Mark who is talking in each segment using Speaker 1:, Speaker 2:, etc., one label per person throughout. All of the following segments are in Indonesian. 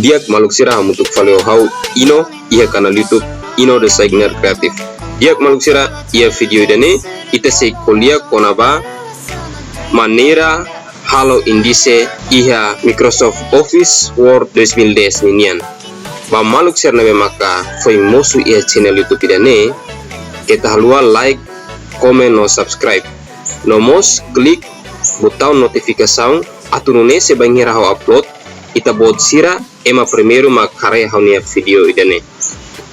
Speaker 1: Diak maluk sira hamutuk valeo hau ino iha kanal YouTube Ino Designer Kreatif. Diak maluk sira ia video idane ita sei kuliah konaba manera halo indise iha Microsoft Office Word 2010 ninian. Ba maluk sira nabe maka foi mosu ia channel YouTube idane kita halua like, komen no subscribe. Nomos klik botão notificação atunune sebangi raho upload ita bot sira ema primeiro makare haunia video idane.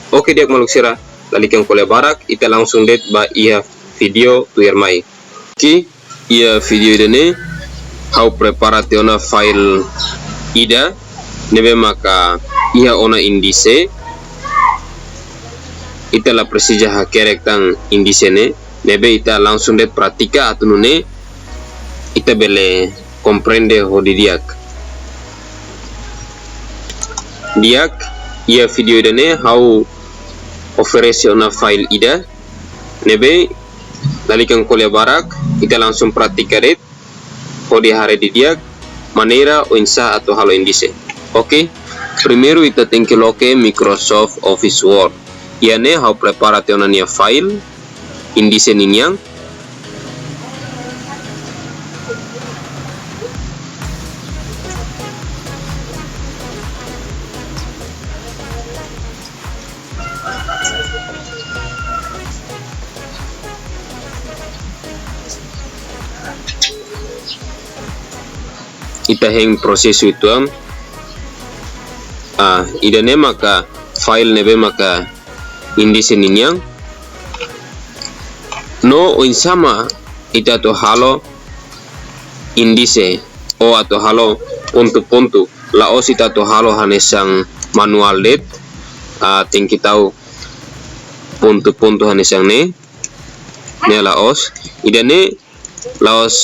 Speaker 1: Oke diak maluk sira lalikan kole barak ita langsung det ba ia video tu mai. Ki ia video idane hau preparate ona file ida nebe maka ia ona indice ita la presija ha kerektang indice ne nebe ita langsung det pratika atunune ita bele comprende hodi diak ia video idane hau oferesi ona file ida nebe lalikan kole barak ita langsung pratika det hodi hari di diak manera o insa atau halo indice. Oke, primeiro ita tem que loke Microsoft Office Word. Iane hau preparate ona nia file indice niniang. Ita heng proses itu idane maka file nebe maka indice niniang no insama ita to halo indice o atau halo pontu laos ita to halo hanesang manual det ting kita pontu hanesang ne laos idane laos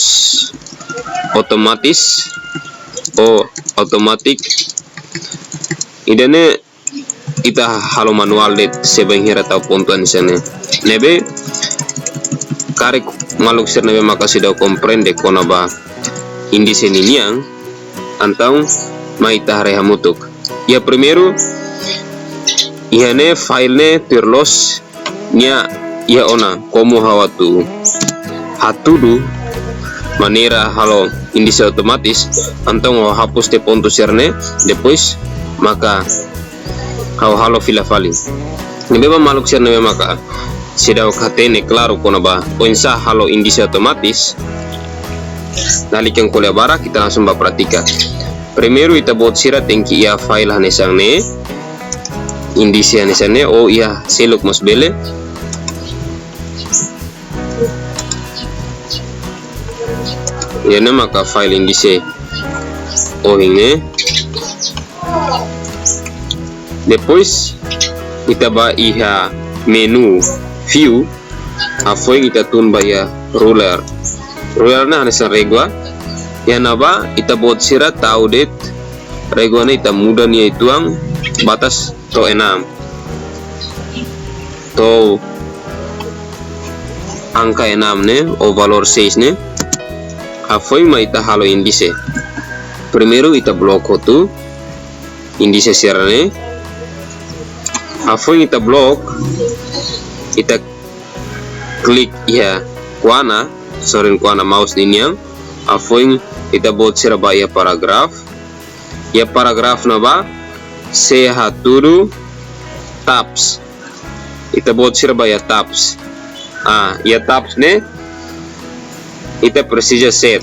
Speaker 1: otomatis o automatic idane ita halo manual det sebenghira atau pontuan sana nebe karek maluk sir nebe maka sudah comprende konaba indice niniang antau mai tahre hamutuk ya primero ihane file ne terlos nya ia ona komu hawatu hatudu manera halo indice otomatis antau mau hapus te pontu serne depois maka halo fila fali nebe maluk sir nebe maka sidau katene claro konaba oinsa halo indice otomatis nalikan kuliah barak kita langsung pratika. Primero ita bot sira tengki ia file hanesang ne indice hanesang ne o ia seluk mas bele yana maka file indice o hinge depois ita ba iha menu view afoi ita tun ba ya ruler na hanesang regua yana ba ita bot sira tau det regua na ita muda nia ituang batas to enam to angka 6 ne o valor 6 ne afoi ma ita halo indice primero ita blok tu indice sirane afoi ita blok ita klik ya kuana sorin kuana mouse niniang afoi ita bot sira ba ya paragraf na ba se haturu tabs ita bot sira ba ya tabs ya tabs ne ita presija set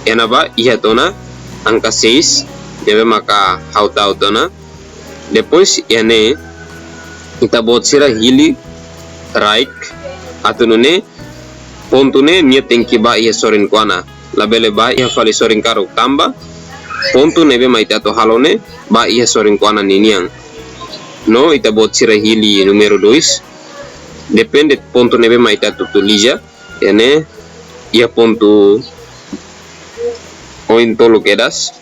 Speaker 1: yana ba iha tona angka 6 debe maka hauta tona depois yane ita bot sira hili right atunune pontune nia tengki ba iha sorin kuana labele ba iha fali sorin karu tamba pontu nebe ma ita to halone ba iha sorin kuana niniang no ita bot sira hili numero 2 depende pontu nebe ma ita tutulija yane ia pontu oin tolo kedas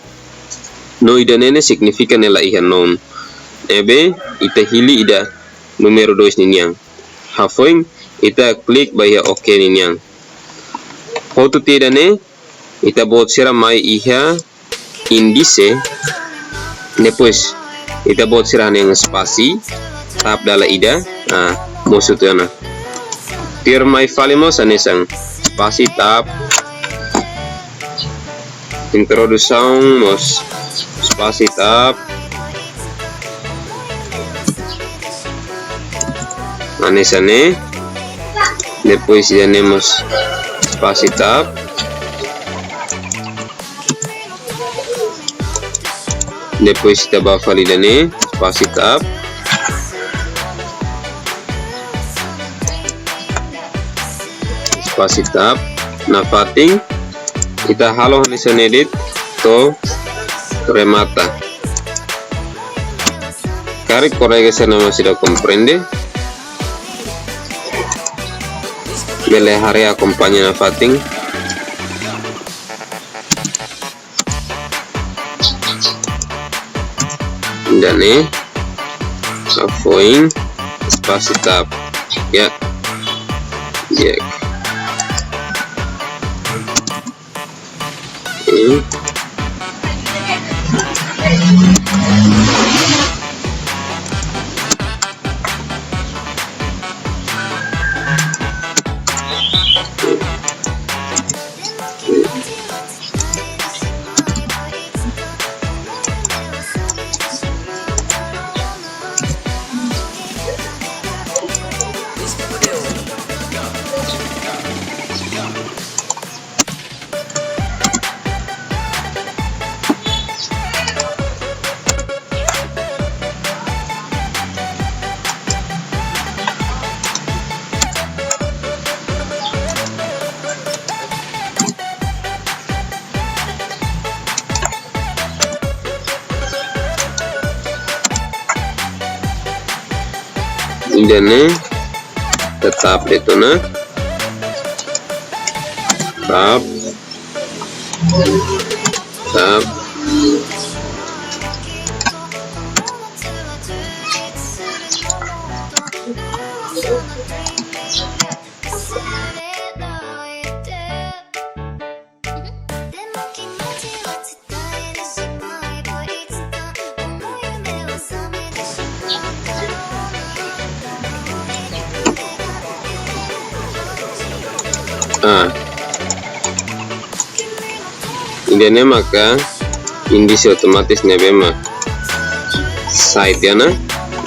Speaker 1: no ida nene significa nela iha non ebe ita hili ida numero 2 niniang hafoing ita klik ba iha oke niniang hotu tida ne ita bot sira mai iha indice Depois ita buat sirah yang spasi tab dala ida musuh tu ana tier mai falimos anesang spasi tab introdução mos spasi tab anesane depois janemos spasi tab depois kita ba validane spasi tab na fating kita halo hanisane edit to remata cari corregge se no si lo comprende bele hari acompaña na fating dane afoin spasi tab ya Jack dane tetap itu na tab ini maka indisi otomatis nebema site ya na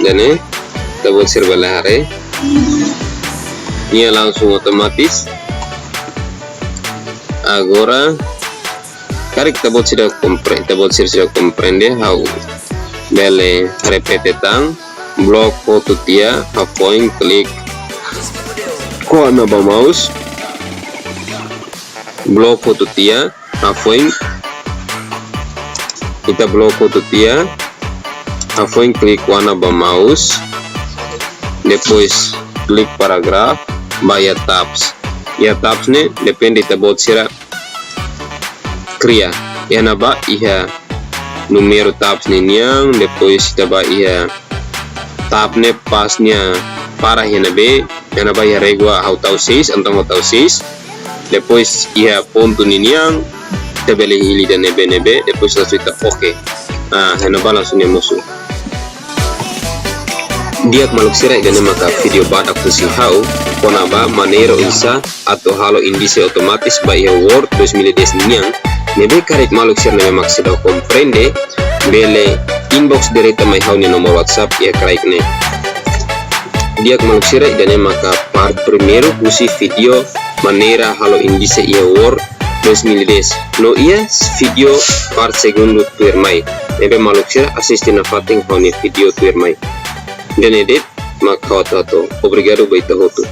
Speaker 1: dan kita buat serba hari ini langsung otomatis agora cari kita buat sudah comprende how bele repete tang blok foto tia point klik ko na ba mouse blok foto tia afoin kita blok foto tia afoin klik wana ba mouse depois klik paragraf baya tabs ya tabs ne depende ta bot sira cria yana ba iha numero tabs ne niang depois ta ba iha tab ne pasnya para yana be yana ba ya regua how tau 6 antong tau 6 depois iha ponto niniang tabele hili dan nebe depois langsung kita oke hena langsung musuh dia maluk sirai dan maka video badak fusi hau konaba manero insa atau halo indisi otomatis ba ia word 2010 niang nebe karek maluk sirai nebe maksida comprende bele inbox dereta mai hau ni nomor whatsapp ia karek ne dia maluk sirai dan maka part primero fusi video manera halo indisi ia word 2010 no ia video part segundo tuir mai nebe maluk sirai assistir na fating hau ni video tuir mai dan edit maka obrigado baita hotu